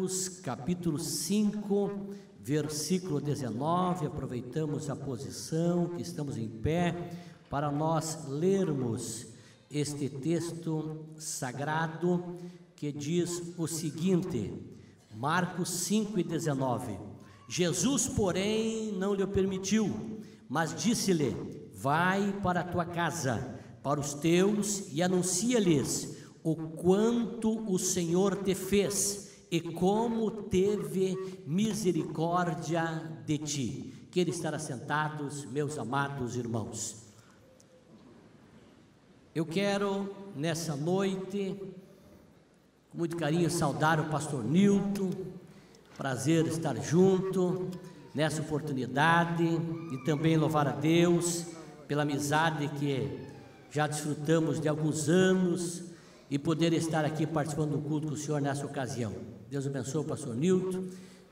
Marcos, capítulo 5, versículo 19. Aproveitamos a posição que estamos em pé para nós lermos este texto sagrado que diz o seguinte, Marcos 5:19. Jesus, porém, não lhe permitiu, mas disse-lhe: vai para a tua casa, para os teus, e anuncia-lhes o quanto o Senhor te fez e como teve misericórdia de ti. Queira estar assentados, meus amados irmãos. Eu quero, nessa noite, com muito carinho, saudar o pastor Nilton. Prazer estar junto nessa oportunidade e também louvar a Deus pela amizade que já desfrutamos de alguns anos e poder estar aqui participando do culto com o Senhor nessa ocasião. Deus abençoe o pastor Nilton,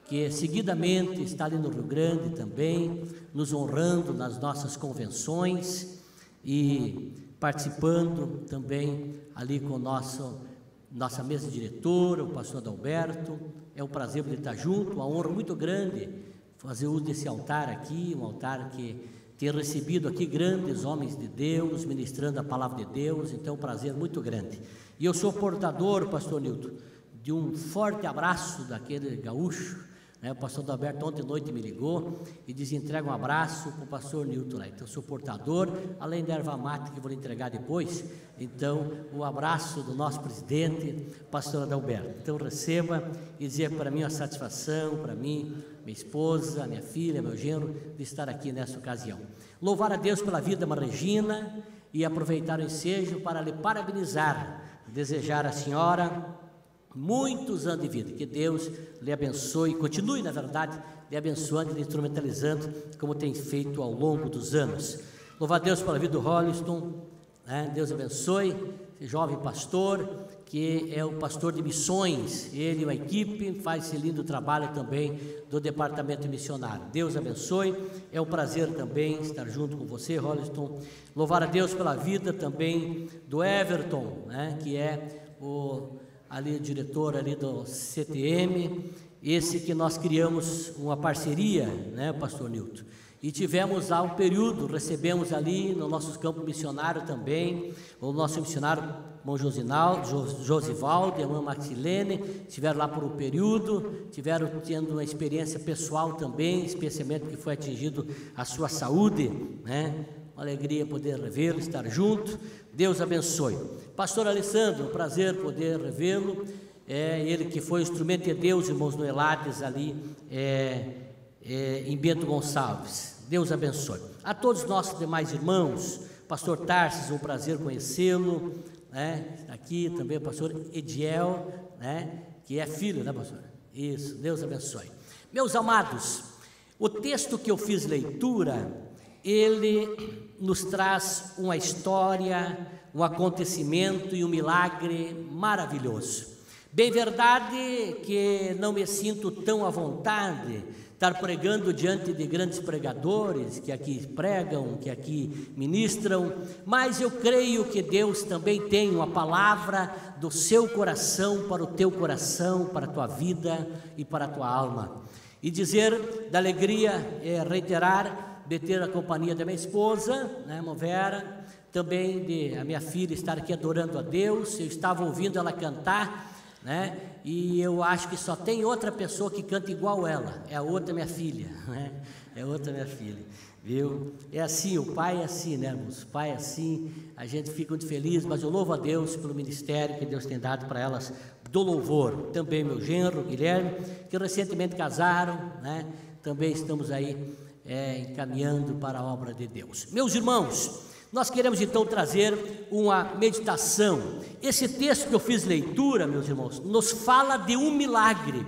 que seguidamente está ali no Rio Grande também, nos honrando nas nossas convenções e participando também ali com nossa mesa diretora, o pastor Adalberto. É um prazer poder estar junto, uma honra muito grande fazer uso desse altar aqui, um altar que tem recebido aqui grandes homens de Deus, ministrando a palavra de Deus, então é um prazer muito grande. E eu sou portador, pastor Nilton, de um forte abraço daquele gaúcho, né? O pastor Adalberto ontem à noite me ligou e disse: entrega um abraço para o pastor Nilton lá. Então eu sou portador, além da erva mate que vou lhe entregar depois, então o abraço do nosso presidente, pastor Adalberto. Então receba e dizer para mim uma satisfação, para mim, minha esposa, minha filha, meu genro, de estar aqui nessa ocasião. Louvar a Deus pela vida da Regina e aproveitar o ensejo para lhe parabenizar, desejar à senhora muitos anos de vida, que Deus lhe abençoe, continue, na verdade, lhe abençoando e lhe instrumentalizando, como tem feito ao longo dos anos. Louvar a Deus pela vida do Holliston, né? Deus abençoe esse jovem pastor, que é o pastor de missões, ele e uma equipe, faz esse lindo trabalho também do departamento missionário. Deus abençoe, é um prazer também estar junto com você, Holliston. Louvar a Deus pela vida também do Everton, né? Que é ali diretor ali do CTM, esse que nós criamos uma parceria, né, pastor Nilton, e tivemos lá um período, recebemos ali no nosso campo missionário também, o nosso missionário irmão Josivaldo e a irmã Maxilene, estiveram lá por um período, tiveram tendo uma experiência pessoal também, especialmente porque foi atingido a sua saúde, né? Uma alegria poder revê-lo, estar junto. Deus abençoe. Pastor Alessandro, um prazer poder revê-lo. Ele que foi instrumento de Deus, irmãos Noelades, ali em Bento Gonçalves. Deus abençoe. A todos os nossos demais irmãos, pastor Tarsis, um prazer conhecê-lo, né? Aqui também o pastor Ediel, né? Que é filho, né, pastor? Isso, Deus abençoe. Meus amados, o texto que eu fiz leitura, ele nos traz uma história, um acontecimento e um milagre maravilhoso. Bem verdade que não me sinto tão à vontade estar pregando diante de grandes pregadores que aqui pregam, que aqui ministram, mas eu creio que Deus também tem uma palavra do seu coração para o teu coração, para a tua vida e para a tua alma. E dizer da alegria, reiterar, de ter a companhia da minha esposa, né, irmã Vera, também de a minha filha estar aqui adorando a Deus. Eu estava ouvindo ela cantar, né, e eu acho que só tem outra pessoa que canta igual ela, é a outra minha filha, né, é outra minha filha, viu? É assim, o pai é assim, né, irmãos? O pai é assim, a gente fica muito feliz, mas eu louvo a Deus pelo ministério que Deus tem dado para elas do louvor. Também meu genro, Guilherme, que recentemente casaram, né, também estamos aí encaminhando para a obra de Deus. Meus irmãos, nós queremos então trazer uma meditação. Esse texto que eu fiz leitura, meus irmãos, nos fala de um milagre.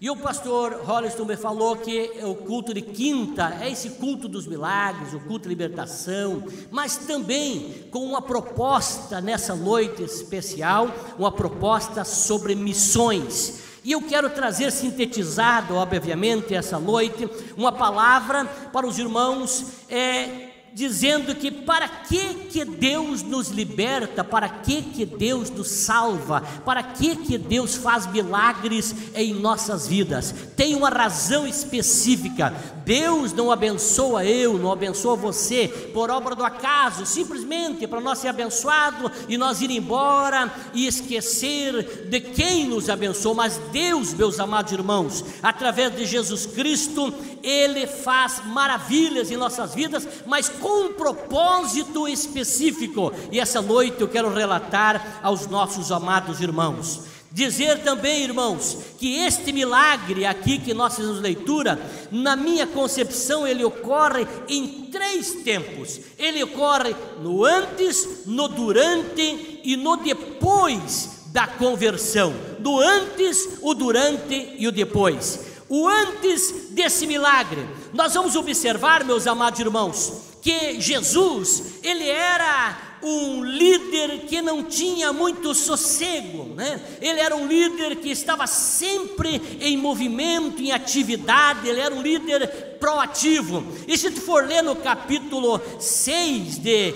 E o pastor Holliston me falou que o culto de quinta é esse culto dos milagres, o culto de libertação, mas também com uma proposta nessa noite especial, uma proposta sobre missões. E eu quero trazer sintetizado, obviamente, essa noite, uma palavra para os irmãos dizendo que para que Deus nos liberta, para que Deus nos salva, para que Deus faz milagres em nossas vidas. Tem uma razão específica. Deus não abençoa eu, não abençoa você por obra do acaso, simplesmente para nós ser abençoado e nós ir embora e esquecer de quem nos abençoou. Mas Deus, meus amados irmãos, através de Jesus Cristo, Ele faz maravilhas em nossas vidas, mas com um propósito específico. E essa noite eu quero relatar aos nossos amados irmãos. Dizer também, irmãos, que este milagre aqui que nós fizemos leitura, na minha concepção, ele ocorre em 3 tempos. Ele ocorre no antes, no durante e no depois da conversão. Do antes, o durante e o depois. O antes desse milagre, nós vamos observar, meus amados irmãos, que Jesus, ele era um líder que não tinha muito sossego, né? Ele era um líder que estava sempre em movimento, em atividade. Ele era um líder proativo. E se tu for ler no capítulo 6 de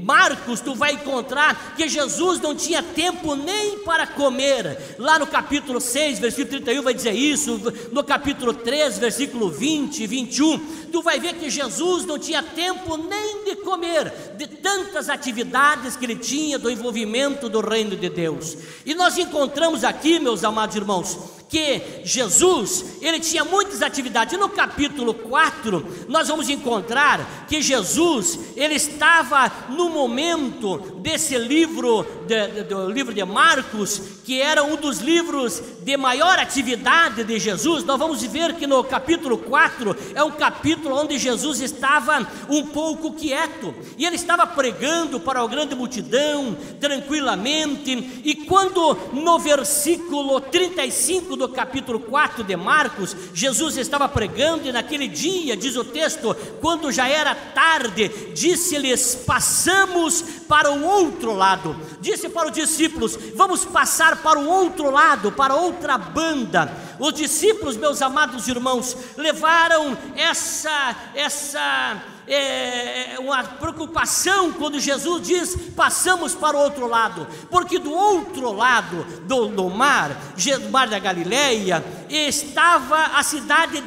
Marcos, tu vai encontrar que Jesus não tinha tempo nem para comer. Lá no capítulo 6, versículo 31 vai dizer isso. No capítulo 3, versículo 20 e 21, tu vai ver que Jesus não tinha tempo nem de comer, de tantas atividades que ele tinha, do envolvimento do reino de Deus. E nós encontramos aqui, meus amados irmãos, que Jesus, ele tinha muitas atividades. E no capítulo 4, nós vamos encontrar que Jesus, ele estava no momento desse livro, do livro de Marcos, que era um dos livros de maior atividade de Jesus. Nós vamos ver que no capítulo 4, é um capítulo onde Jesus estava um pouco quieto, e ele estava pregando para a grande multidão, tranquilamente. E quando no versículo 35 do capítulo 4 de Marcos, Jesus estava pregando, e naquele dia, diz o texto, quando já era tarde, disse-lhes: passamos para o outro lado. Disse para os discípulos: vamos passar para o outro lado, para outra banda. Os discípulos, meus amados irmãos, levaram uma preocupação quando Jesus diz: passamos para o outro lado, porque do outro lado do mar da Galileia, estava a cidade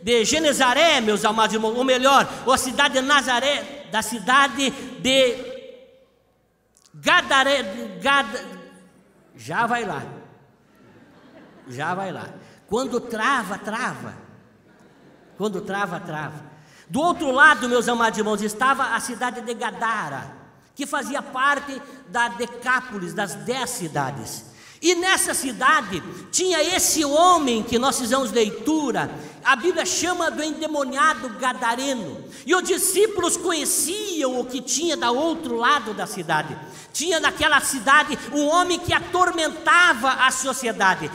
de Genezaré, meus amados irmãos, ou melhor, a cidade de Nazaré, da cidade de Gadaré. Já vai lá. Quando trava. Quando trava. Do outro lado, meus amados irmãos, estava a cidade de Gadara, que fazia parte da Decápolis, das 10 cidades. E nessa cidade tinha esse homem que nós fizemos leitura. A Bíblia chama do endemoniado gadareno. E os discípulos conheciam o que tinha do outro lado da cidade. Tinha naquela cidade um homem que atormentava a sociedade,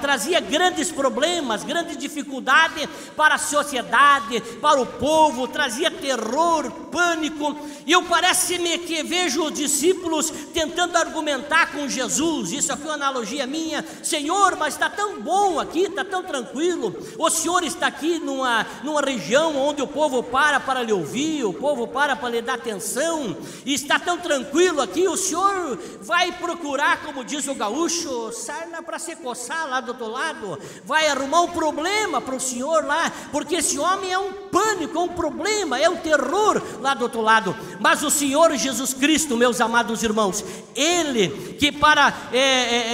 trazia grandes problemas, grande dificuldade para a sociedade, para o povo, trazia terror, pânico. E eu parece-me que vejo os discípulos tentando argumentar com Jesus. Isso aqui é uma analogia minha: Senhor, mas está tão bom aqui, está tão tranquilo. O Senhor está aqui numa região onde o povo para lhe ouvir, o povo para lhe dar atenção, e está tão tranquilo aqui. O Senhor vai procurar, como diz o gaúcho, sarna para se coçar lá do outro lado, vai arrumar um problema para o Senhor lá, porque esse homem é um pânico, é um problema, é um terror lá do outro lado. Mas o Senhor Jesus Cristo, meus amados irmãos, Ele que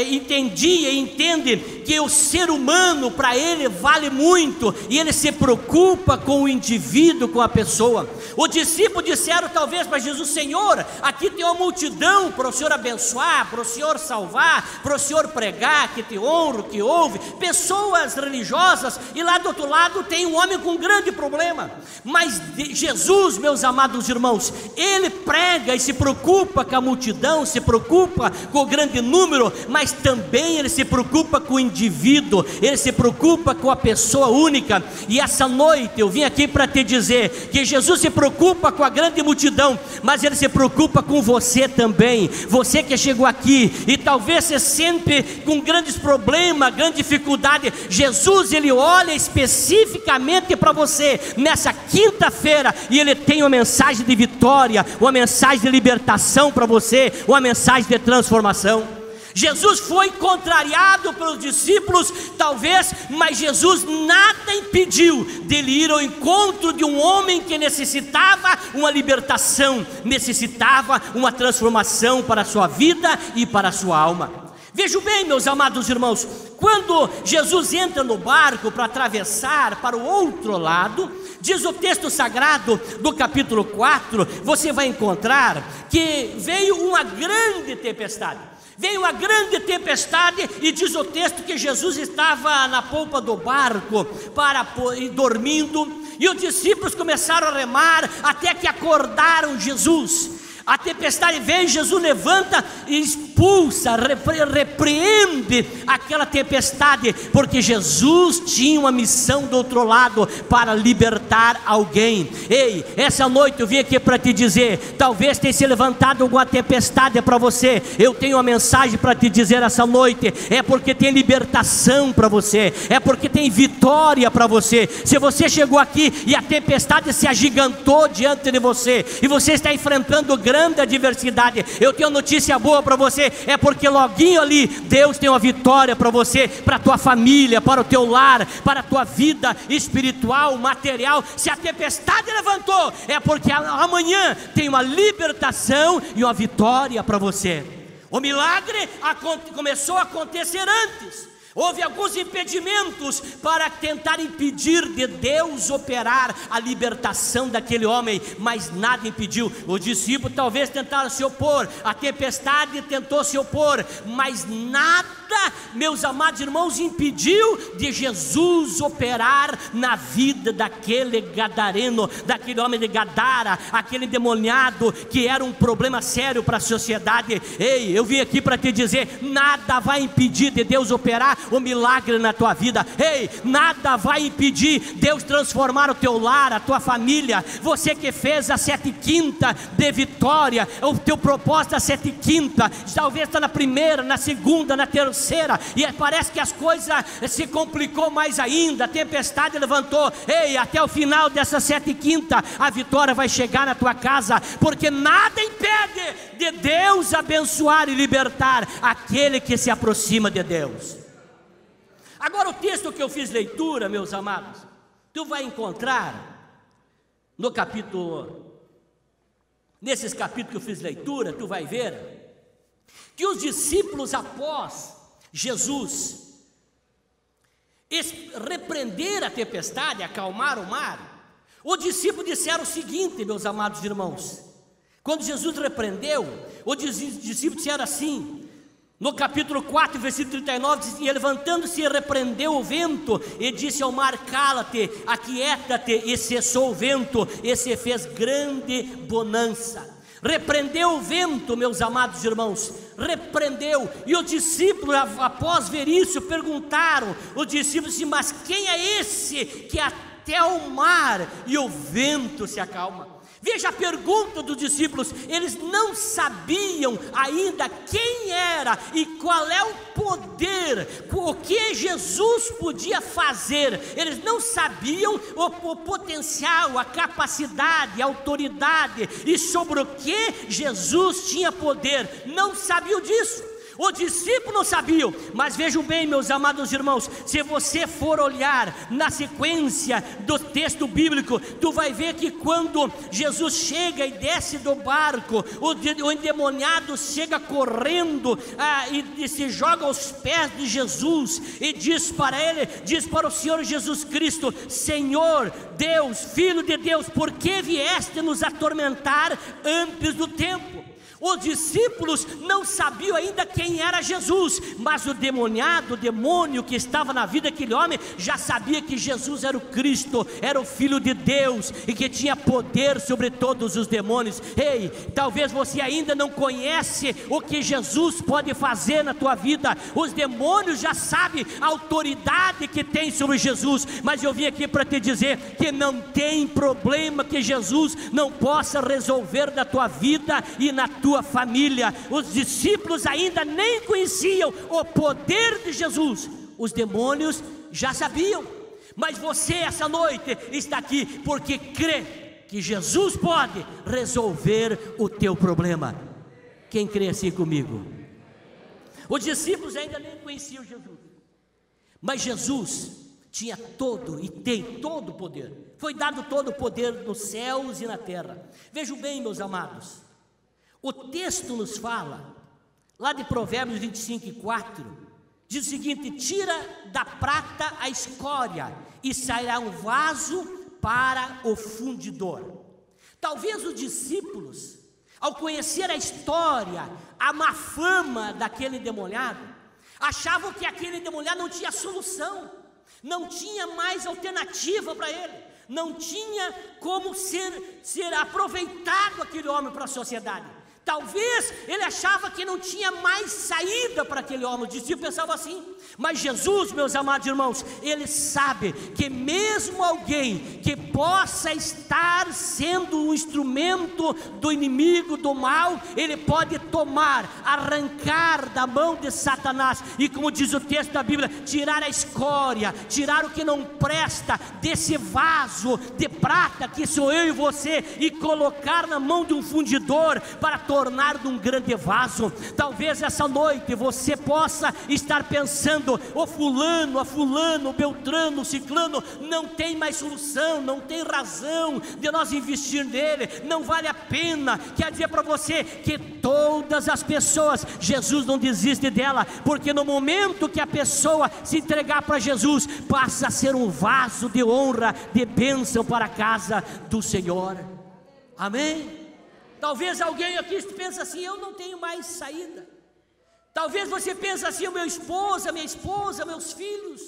entendia e entende que o ser humano para Ele vale muito, e Ele se preocupa com o indivíduo, com a pessoa. Os discípulos disseram talvez para Jesus: Senhor, aqui tem uma multidão para o Senhor abençoar, para o Senhor salvar, para o Senhor pregar, que te honra, que ouve, pessoas religiosas, e lá do outro lado tem um homem com um grande problema. Mas Jesus, meus amados irmãos, Ele prega e se preocupa com a multidão, se preocupa com o grande número, mas também Ele se preocupa com o indivíduo. indivíduo, Ele se preocupa com a pessoa única. E essa noite eu vim aqui para te dizer que Jesus se preocupa com a grande multidão, mas Ele se preocupa com você também. Você que chegou aqui e talvez se sente com grandes problemas, grande dificuldade, Jesus, Ele olha especificamente para você nessa quinta-feira, e Ele tem uma mensagem de vitória, uma mensagem de libertação para você, uma mensagem de transformação. Jesus foi contrariado pelos discípulos, talvez, mas Jesus nada impediu dele ir ao encontro de um homem que necessitava uma libertação, necessitava uma transformação para a sua vida e para a sua alma. Vejam bem, meus amados irmãos, quando Jesus entra no barco para atravessar para o outro lado, diz o texto sagrado do capítulo 4, você vai encontrar que veio uma grande tempestade. Veio uma grande tempestade e diz o texto que Jesus estava na polpa do barco dormindo, e os discípulos começaram a remar até que acordaram Jesus. A tempestade veio, Jesus levanta e expulsa, repreende aquela tempestade, porque Jesus tinha uma missão do outro lado, para libertar alguém. Ei, essa noite eu vim aqui para te dizer, talvez tenha se levantado alguma tempestade para você. Eu tenho uma mensagem para te dizer essa noite, é porque tem libertação para você, é porque tem vitória para você. Se você chegou aqui e a tempestade se agigantou diante de você, e você está enfrentando grande adversidade, eu tenho uma notícia boa para você, é porque loguinho ali, Deus tem uma vitória para você, para a tua família, para o teu lar, para a tua vida espiritual, material. Se a tempestade levantou, é porque amanhã tem uma libertação e uma vitória para você. O milagre começou a acontecer antes. Houve alguns impedimentos para tentar impedir de Deus operar a libertação daquele homem, mas nada impediu. Os discípulos talvez tentaram se opor, a tempestade tentou se opor, mas nada, meus amados irmãos, impediu de Jesus operar na vida daquele gadareno, daquele homem de Gadara, aquele endemoniado que era um problema sério para a sociedade. Ei, eu vim aqui para te dizer, nada vai impedir de Deus operar o milagre na tua vida. Ei, nada vai impedir Deus transformar o teu lar, a tua família. Você que fez a 7/5 de vitória, o teu propósito da 7/5, talvez está na primeira, na segunda, na terceira, e parece que as coisas se complicou mais ainda, a tempestade levantou. Ei, até o final dessa 7/5 a vitória vai chegar na tua casa, porque nada impede de Deus abençoar e libertar aquele que se aproxima de Deus. Agora, o texto que eu fiz leitura, meus amados, tu vai encontrar no capítulo, nesses capítulos que eu fiz leitura, tu vai ver que os discípulos, após Jesus repreender a tempestade, acalmar o mar, os discípulos disseram o seguinte, meus amados irmãos, quando Jesus repreendeu, os discípulos disseram assim, no capítulo 4, versículo 39, diz: e levantando-se repreendeu o vento, e disse ao mar: cala-te, aquieta-te, e cessou o vento, e se fez grande bonança. Repreendeu o vento, meus amados irmãos, repreendeu, e os discípulos, após ver isso, perguntaram, os discípulos assim: mas quem é esse que até o mar e o vento se acalma? Veja a pergunta dos discípulos, eles não sabiam ainda quem era e qual é o poder, o que Jesus podia fazer. Eles não sabiam o potencial, a capacidade, a autoridade e sobre o que Jesus tinha poder, não sabiam disso. Os discípulos não sabiam, mas vejam bem, meus amados irmãos, se você for olhar na sequência do texto bíblico, tu vai ver que quando Jesus chega e desce do barco, o endemoniado chega correndo e se joga aos pés de Jesus e diz para ele, diz para o Senhor Jesus Cristo: Senhor Deus, Filho de Deus, por que vieste nos atormentar antes do tempo? Os discípulos não sabiam ainda quem era Jesus, mas o demônio que estava na vida daquele homem, já sabia que Jesus era o Cristo, era o Filho de Deus, e que tinha poder sobre todos os demônios. Ei, talvez você ainda não conhece o que Jesus pode fazer na tua vida. Os demônios já sabem a autoridade que tem sobre Jesus, mas eu vim aqui para te dizer que não tem problema que Jesus não possa resolver na tua vida e na tua família. Os discípulos ainda nem conheciam o poder de Jesus, os demônios já sabiam, mas você essa noite está aqui porque crê que Jesus pode resolver o teu problema. Quem crê assim comigo? Os discípulos ainda nem conheciam Jesus, mas Jesus tinha todo e tem todo o poder. Foi dado todo o poder nos céus e na terra. Vejam bem, meus amados, o texto nos fala, lá de Provérbios 25:4, diz o seguinte: tira da prata a escória e sairá um vaso para o fundidor. Talvez os discípulos, ao conhecer a história, a má fama daquele endemoniado, achavam que aquele endemoniado não tinha solução, não tinha mais alternativa para ele, não tinha como ser aproveitado aquele homem para a sociedade. Talvez ele achava que não tinha mais saída para aquele homem. O discípulo pensava assim. Mas Jesus, meus amados irmãos, ele sabe que mesmo alguém que possa estar sendo um instrumento do inimigo, do mal, ele pode tomar, arrancar da mão de Satanás, e como diz o texto da Bíblia, tirar a escória, tirar o que não presta desse vaso de prata que sou eu e você, e colocar na mão de um fundidor para tornar de um grande vaso. Talvez essa noite você possa estar pensando: o fulano, a fulano, o beltrano, o ciclano não tem mais solução, não tem razão de nós investir nele, não vale a pena. Quer dizer para você que todas as pessoas, Jesus não desiste dela, porque no momento que a pessoa se entregar para Jesus, passa a ser um vaso de honra, de bênção para a casa do Senhor. Amém? Talvez alguém aqui pense assim: eu não tenho mais saída. Talvez você pense assim: minha esposa, meus filhos,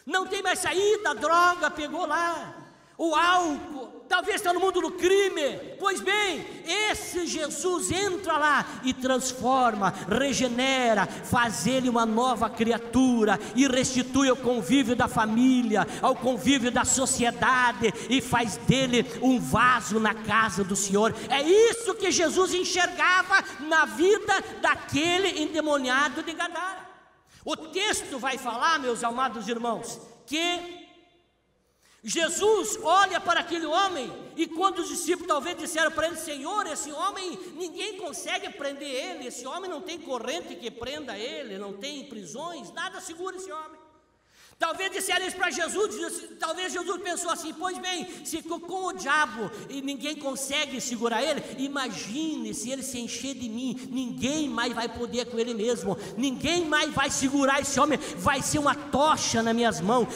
não tem mais saída, a droga pegou lá, o álcool, talvez está no mundo do crime. Pois bem, esse Jesus entra lá e transforma, regenera, faz ele uma nova criatura, e restitui ao convívio da família, ao convívio da sociedade, e faz dele um vaso na casa do Senhor. É isso que Jesus enxergava na vida daquele endemoniado de Gadara. O texto vai falar, meus amados irmãos, que Jesus olha para aquele homem, e quando os discípulos talvez disseram para ele: Senhor, esse homem, ninguém consegue prender ele, esse homem não tem corrente que prenda ele, não tem prisões, nada segura esse homem. Talvez disseram isso para Jesus, talvez Jesus pensou assim: pois bem, se com o diabo e ninguém consegue segurar ele, imagine se ele se encher de mim, ninguém mais vai poder com ele mesmo, ninguém mais vai segurar esse homem, vai ser uma tocha nas minhas mãos.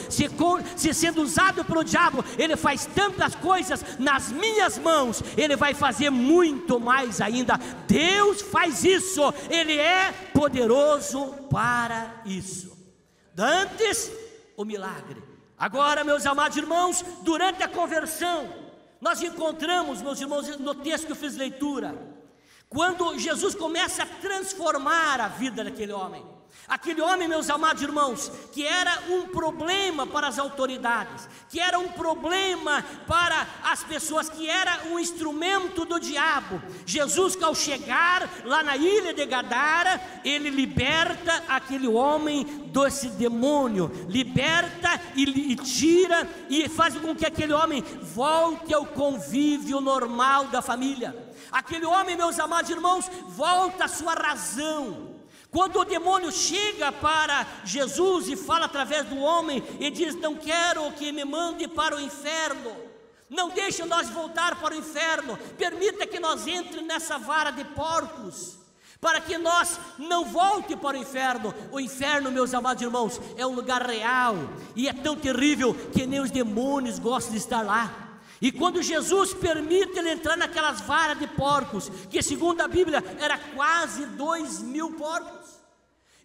Se sendo usado pelo diabo, ele faz tantas coisas nas minhas mãos, ele vai fazer muito mais ainda. Deus faz isso, ele é poderoso para isso. Antes o milagre. Agora, meus amados irmãos, durante a conversão, nós encontramos, meus irmãos, no texto que eu fiz leitura, quando Jesus começa a transformar a vida daquele homem. Aquele homem, meus amados irmãos, que era um problema para as autoridades, que era um problema para as pessoas, que era um instrumento do diabo. Jesus, ao chegar lá na ilha de Gadara, ele liberta aquele homem desse demônio, liberta e tira, e faz com que aquele homem volte ao convívio normal da família. Aquele homem, meus amados irmãos, volta à sua razão. Quando o demônio chega para Jesus e fala através do homem e diz: não quero que me mande para o inferno, não deixe nós voltar para o inferno, permita que nós entre nessa vara de porcos, para que nós não volte para o inferno. O inferno, meus amados irmãos, é um lugar real, e é tão terrível que nem os demônios gostam de estar lá. E quando Jesus permite ele entrar naquelas varas de porcos, que segundo a Bíblia era quase 2.000 porcos,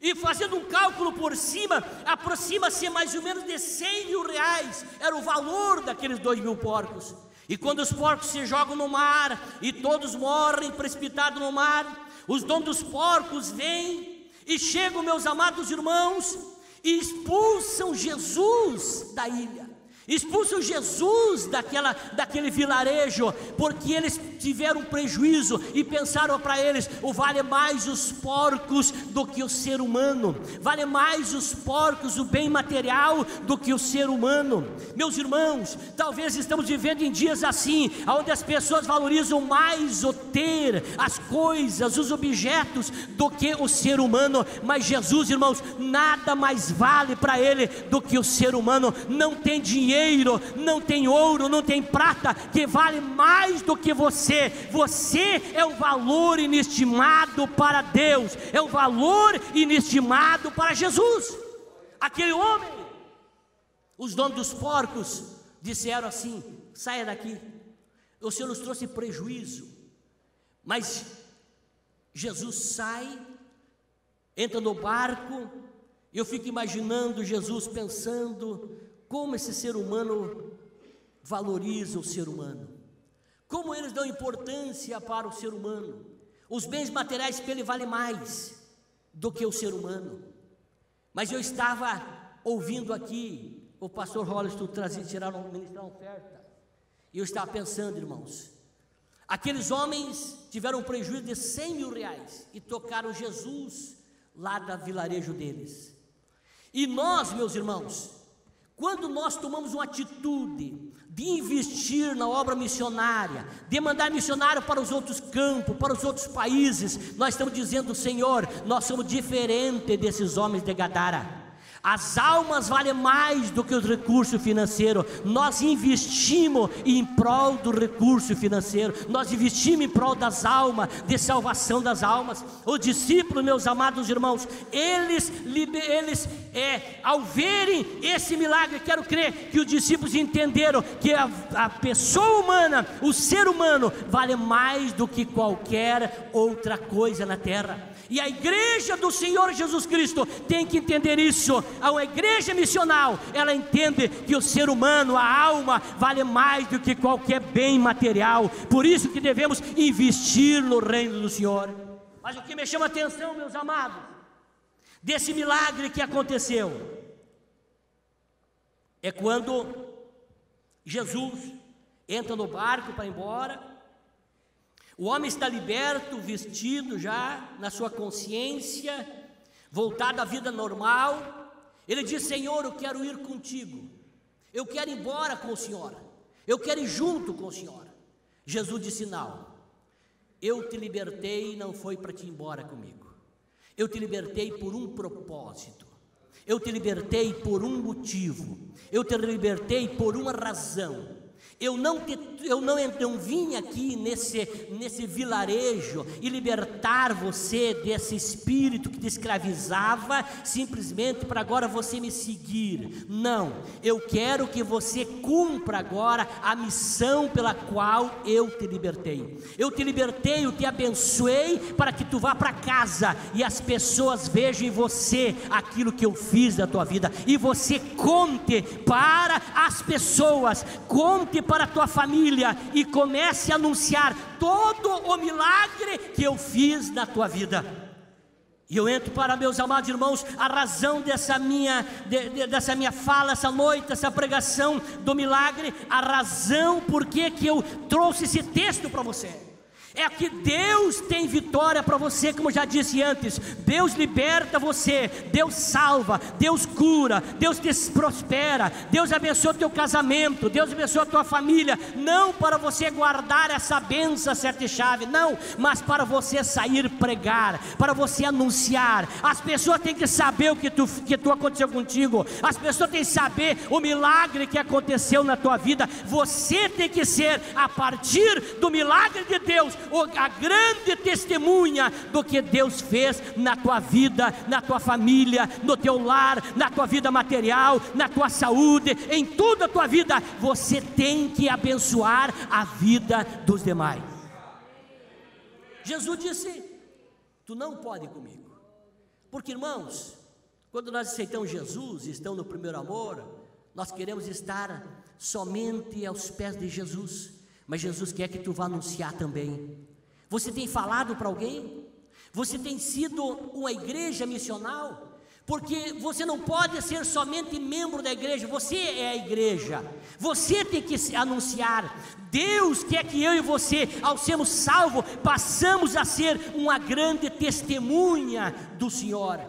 e fazendo um cálculo por cima, aproxima-se mais ou menos de 100 mil reais, era o valor daqueles 2.000 porcos. E quando os porcos se jogam no mar, e todos morrem precipitados no mar, os donos dos porcos vêm, e chegam, meus amados irmãos, e expulsam Jesus da ilha, expulsam Jesus daquele vilarejo, porque eles tiveram prejuízo e pensaram para eles: vale mais os porcos do que o ser humano, vale mais os porcos, o bem material, do que o ser humano. Meus irmãos, talvez estamos vivendo em dias assim, onde as pessoas valorizam mais o ter, as coisas, os objetos, do que o ser humano. Mas Jesus, irmãos, nada mais vale para ele do que o ser humano. Não tem dinheiro, não tem ouro, não tem prata que vale mais do que você. Você é um valor inestimado para Deus, é um valor inestimado para Jesus. Aquele homem, os donos dos porcos disseram assim: saia daqui, o Senhor nos trouxe prejuízo. Mas Jesus sai, entra no barco. Eu fico imaginando Jesus pensando: como esse ser humano valoriza o ser humano, como eles dão importância para o ser humano. Os bens materiais para ele valem mais do que o ser humano. Mas eu estava ouvindo aqui o pastor Hollister ministrar uma oferta, e eu estava pensando, irmãos, aqueles homens tiveram um prejuízo de 100 mil reais e tocaram Jesus lá do vilarejo deles. E nós, meus irmãos, quando nós tomamos uma atitude de investir na obra missionária, de mandar missionário para os outros campos, para os outros países, nós estamos dizendo: Senhor, nós somos diferentes desses homens de Gadara. As almas valem mais do que os recursos financeiros. Nós investimos em prol do recurso financeiro, nós investimos em prol das almas, de salvação das almas. Os discípulos, meus amados irmãos, eles ao verem esse milagre, quero crer que os discípulos entenderam que a pessoa humana, o ser humano, vale mais do que qualquer outra coisa na terra. E a igreja do Senhor Jesus Cristo tem que entender isso. A igreja missional, ela entende que o ser humano, a alma, vale mais do que qualquer bem material. Por isso que devemos investir no reino do Senhor. Mas o que me chama a atenção, meus amados, desse milagre que aconteceu, é quando Jesus entra no barco para ir embora. O homem está liberto, vestido já na sua consciência, voltado à vida normal. Ele diz: Senhor, eu quero ir contigo, eu quero ir embora com o Senhor, eu quero ir junto com o Senhor. Jesus disse: não, eu te libertei, não foi para te ir embora comigo, eu te libertei por um propósito, eu te libertei por um motivo, eu te libertei por uma razão. Eu não vim aqui nesse vilarejo e libertar você desse espírito que te escravizava simplesmente para agora você me seguir. Não, eu quero que você cumpra agora a missão pela qual eu te libertei. Eu te libertei, eu te abençoei para que tu vá para casa e as pessoas vejam em você aquilo que eu fiz na tua vida, e você conte para as pessoas, conte para a tua família e comece a anunciar todo o milagre que eu fiz na tua vida. E eu entro para, meus amados irmãos, a razão dessa minha fala essa noite, essa pregação do milagre, a razão por que eu trouxe esse texto para você. É que Deus tem vitória para você, como já disse antes. Deus liberta você, Deus salva, Deus cura, Deus te prospera, Deus abençoa o teu casamento, Deus abençoa a tua família. Não para você guardar essa bênção, sete chave, não, mas para você sair pregar, para você anunciar. As pessoas têm que saber o que aconteceu contigo, as pessoas têm que saber o milagre que aconteceu na tua vida. Você tem que ser, a partir do milagre de Deus, a grande testemunha do que Deus fez na tua vida, na tua família, no teu lar, na tua vida material, na tua saúde, em toda a tua vida. Você tem que abençoar a vida dos demais. Jesus disse: tu não pode ir comigo, porque, irmãos, quando nós aceitamos Jesus e estamos no primeiro amor, nós queremos estar somente aos pés de Jesus, mas Jesus quer que tu vá anunciar também. Você tem falado para alguém? Você tem sido uma igreja missional? Porque você não pode ser somente membro da igreja, você é a igreja, você tem que anunciar. Deus quer que eu e você, ao sermos salvos, passamos a ser uma grande testemunha do Senhor.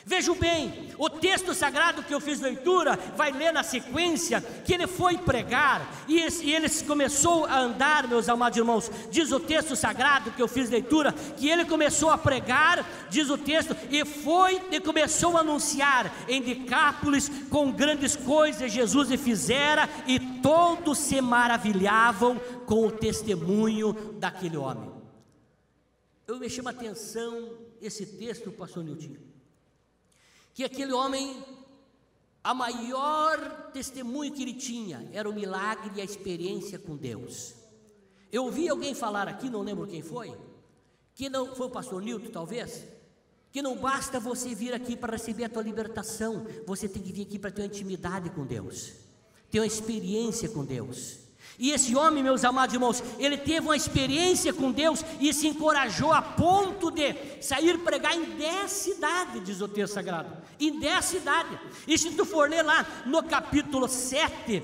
Vejam bem, o texto sagrado que eu fiz leitura, vai ler na sequência, que ele foi pregar, e ele começou a andar, meus amados irmãos. Diz o texto sagrado que eu fiz leitura, que ele começou a pregar, diz o texto, e começou a anunciar em Decápolis, com grandes coisas Jesus lhe fizera, e todos se maravilhavam com o testemunho daquele homem. Eu me chamo a atenção esse texto, pastor Nilton, que aquele homem, a maior testemunho que ele tinha era o milagre e a experiência com Deus. Eu ouvi alguém falar aqui, não lembro quem foi, que não foi o pastor Nilton talvez, que não basta você vir aqui para receber a tua libertação, você tem que vir aqui para ter uma intimidade com Deus, ter uma experiência com Deus. E esse homem, meus amados irmãos, ele teve uma experiência com Deus e se encorajou a ponto de sair pregar em 10 cidades, diz o texto sagrado, em 10 cidades. E se tu for ler lá no capítulo 7,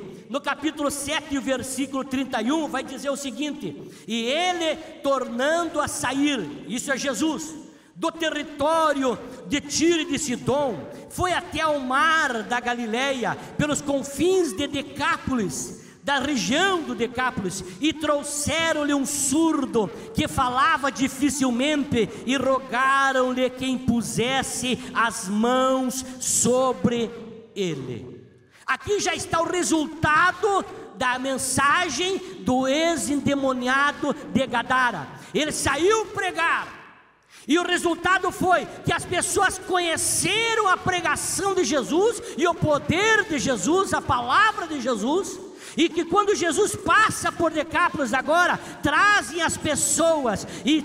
e o versículo 31, vai dizer o seguinte: e ele, tornando a sair, isso é Jesus, do território de Tiro e de Sidom, foi até ao mar da Galileia, pelos confins de Decápolis, da região do Decápolis, e trouxeram-lhe um surdo que falava dificilmente, e rogaram-lhe que impusesse as mãos sobre ele. Aqui já está o resultado da mensagem do ex-endemoniado de Gadara. Ele saiu pregar, e o resultado foi que as pessoas conheceram a pregação de Jesus e o poder de Jesus, a palavra de Jesus. E que quando Jesus passa por Decápolis agora, trazem as pessoas e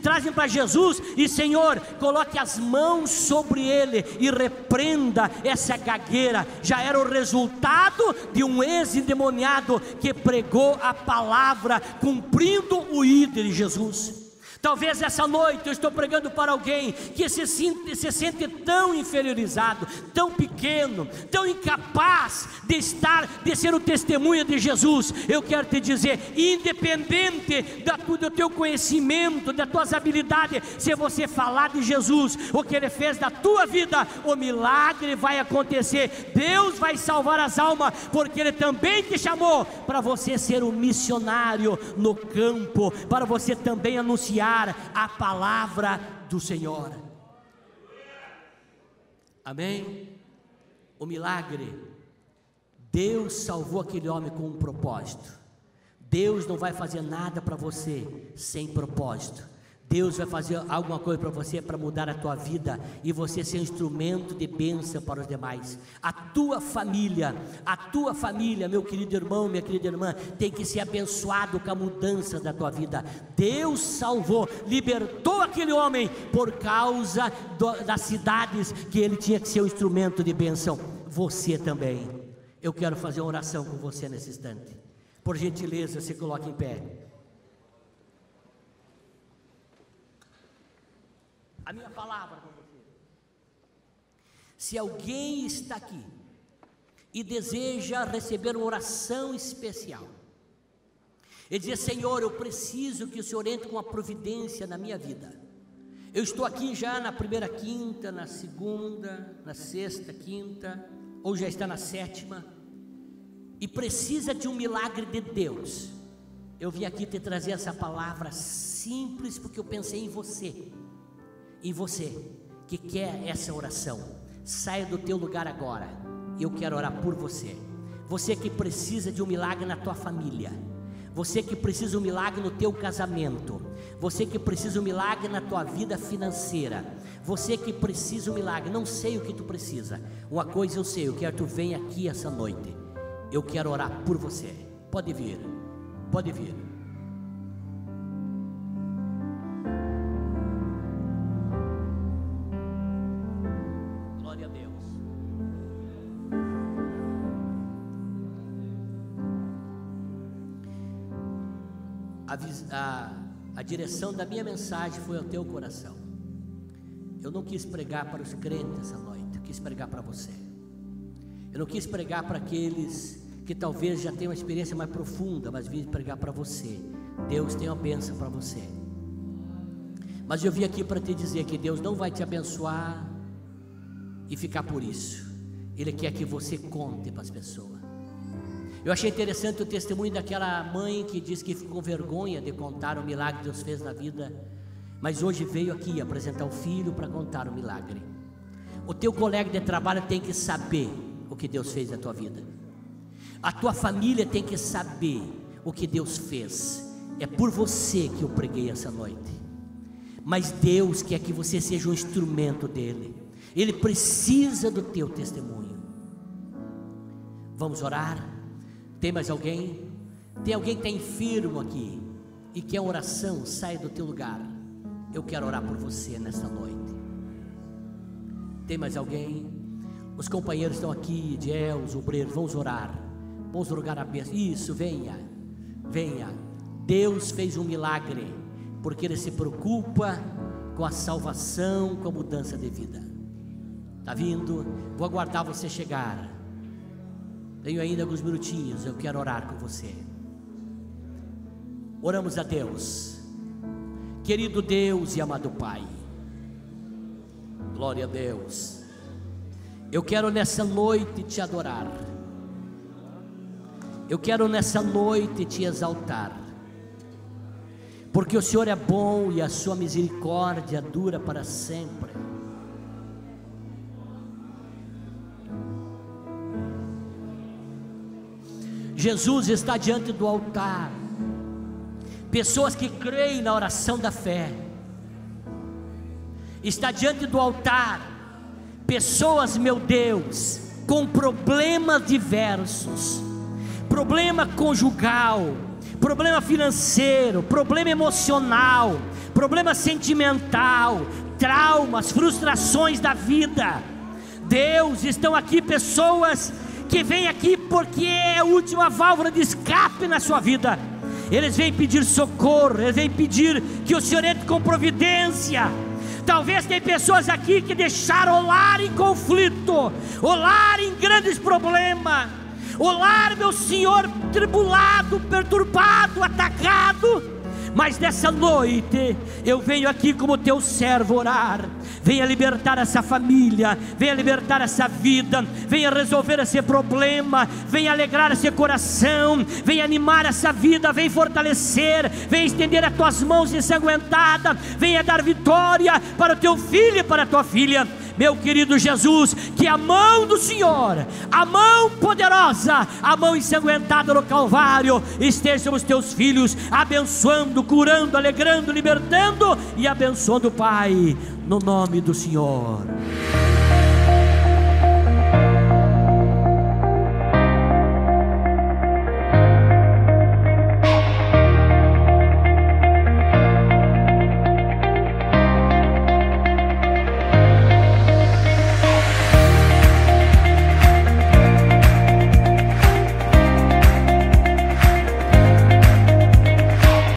trazem para Jesus, e Senhor, coloque as mãos sobre ele e repreenda essa gagueira. Já era o resultado de um ex-endemoniado que pregou a palavra, cumprindo o ídolo de Jesus. Talvez essa noite eu estou pregando para alguém que se sente tão inferiorizado, tão pequeno, tão incapaz de ser o testemunho de Jesus. Eu quero te dizer, independente do teu conhecimento, das tuas habilidades, se você falar de Jesus, o que Ele fez na tua vida, o milagre vai acontecer. Deus vai salvar as almas, porque Ele também te chamou para você ser um missionário no campo, para você também anunciar a palavra do Senhor. Amém? O milagre, Deus salvou aquele homem com um propósito. Deus não vai fazer nada para você sem propósito. Deus vai fazer alguma coisa para você, para mudar a tua vida, e você ser um instrumento de bênção para os demais. A tua família, meu querido irmão, minha querida irmã, tem que ser abençoado com a mudança da tua vida. Deus salvou, libertou aquele homem por causa das cidades que ele tinha que ser um instrumento de bênção. Você também. Eu quero fazer uma oração com você nesse instante. Por gentileza, se coloque em pé. A minha palavra com você. Se alguém está aqui e deseja receber uma oração especial, e dizer: Senhor, eu preciso que o Senhor entre com uma providência na minha vida. Eu estou aqui já na primeira quinta, na segunda, na sexta quinta, ou já está na sétima, e precisa de um milagre de Deus. Eu vim aqui te trazer essa palavra simples, porque eu pensei em você. E você que quer essa oração, saia do teu lugar agora. Eu quero orar por você. Você que precisa de um milagre na tua família, você que precisa um milagre no teu casamento, você que precisa um milagre na tua vida financeira, você que precisa um milagre, não sei o que tu precisa, uma coisa eu sei, eu quero que tu venha aqui essa noite, eu quero orar por você. Pode vir, pode vir. Glória a Deus. A direção da minha mensagem foi ao teu coração. Eu não quis pregar para os crentes essa noite, eu quis pregar para você. Eu não quis pregar para aqueles que talvez já tenham uma experiência mais profunda, mas vim pregar para você. Deus tem uma bênção para você. Mas eu vim aqui para te dizer que Deus não vai te abençoar e ficar por isso. Ele quer que você conte para as pessoas. Eu achei interessante o testemunho daquela mãe que disse que ficou com vergonha de contar o milagre que Deus fez na vida, mas hoje veio aqui apresentar o filho para contar o milagre. O teu colega de trabalho tem que saber o que Deus fez na tua vida. A tua família tem que saber o que Deus fez. É por você que eu preguei essa noite. Mas Deus quer que você seja um instrumento dele. Ele precisa do teu testemunho. Vamos orar? Tem mais alguém? Tem alguém que está enfermo aqui e quer oração? Sai do teu lugar. Eu quero orar por você nesta noite. Tem mais alguém? Os companheiros estão aqui, Ediel, os obreiros, vamos orar. Vamos rogar a bênção. Isso, venha, venha. Deus fez um milagre, porque Ele se preocupa com a salvação, com a mudança de vida. Está vindo? Vou aguardar você chegar. Tenho ainda alguns minutinhos, eu quero orar com você. Oramos a Deus. Querido Deus e amado Pai, glória a Deus. Eu quero nessa noite te adorar. Eu quero nessa noite te exaltar, porque o Senhor é bom e a sua misericórdia dura para sempre. Jesus está diante do altar. Pessoas que creem na oração da fé. Está diante do altar. Pessoas, meu Deus, com problemas diversos. Problema conjugal, problema financeiro, problema emocional, problema sentimental, traumas, frustrações da vida. Deus, estão aqui pessoas que vêm aqui porque é a última válvula de escape na sua vida. Eles vêm pedir socorro, eles vêm pedir que o Senhor entre com providência. Talvez tem pessoas aqui que deixaram o lar em conflito, o lar em grandes problemas, o lar, meu Senhor, tribulado, perturbado, atacado. Mas nessa noite eu venho aqui como teu servo orar. Venha libertar essa família, venha libertar essa vida, venha resolver esse problema, venha alegrar esse coração, venha animar essa vida, venha fortalecer, venha estender as tuas mãos ensanguentadas, venha dar vitória para o teu filho e para a tua filha. Meu querido Jesus, que a mão do Senhor, a mão poderosa, a mão ensanguentada no Calvário, esteja sobre os teus filhos, abençoando, curando, alegrando, libertando e abençoando, Pai, no nome do Senhor.